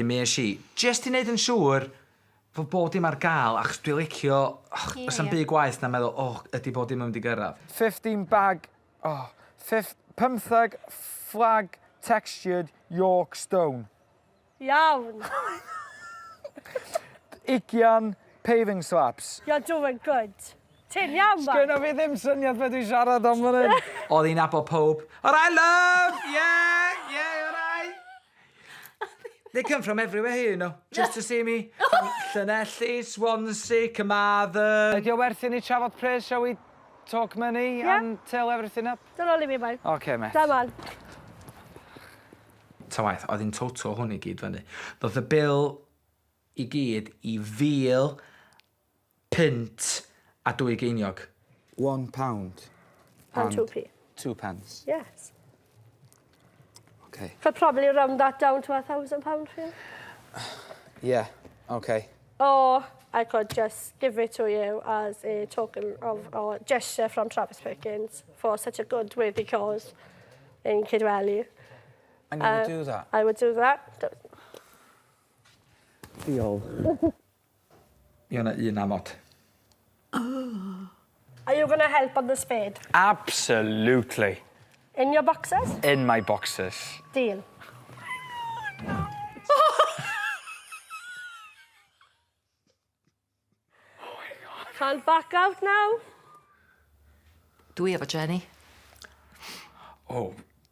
Mi eisiau, jyst i wneud yn siŵr fod bod dim ar gael, achos dwi'n licio, os am byd gwaith na meddwl, ydy bod dim yn mynd i gyrraedd. 15 bag, 15 flag textured York stone. Iawn. 20 paving slabs. You're doing good. Ti'n iawn, ma? Sgynna fi ddim syniad beth dwi'n siarad am fan hyn. Oedd hi'n abo pob. All right, love! Yeah, all right. They come from everywhere here, you know, just to see me. From Llanelli, Swansea, Carmarthen. Ydy o werth I ni trafod pres, shall we talk money and tell everything up? Dyna li mi, mai. OK, mate. Da, man. Ta waith, oedd hi'n total hwn I gyd fyny. Doedd y bil I gyd I 1,000 pint a 2 geiniog. £1. And 2p. 2 pence. Yes. OK. Could probably round that down to £1,000 for you. Yeah, OK. Or I could just give it to you as a token of or gesture from Travis Perkins for such a good worthy cause in Kidwelly. And you would do that? I would do that. Diolch. I hwnna un amod. Are you going to help on the spade? Absolutely. In your boxes? In my boxes. Deal. Can't back out now. Dwi efo Jenny.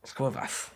Sgwrfath.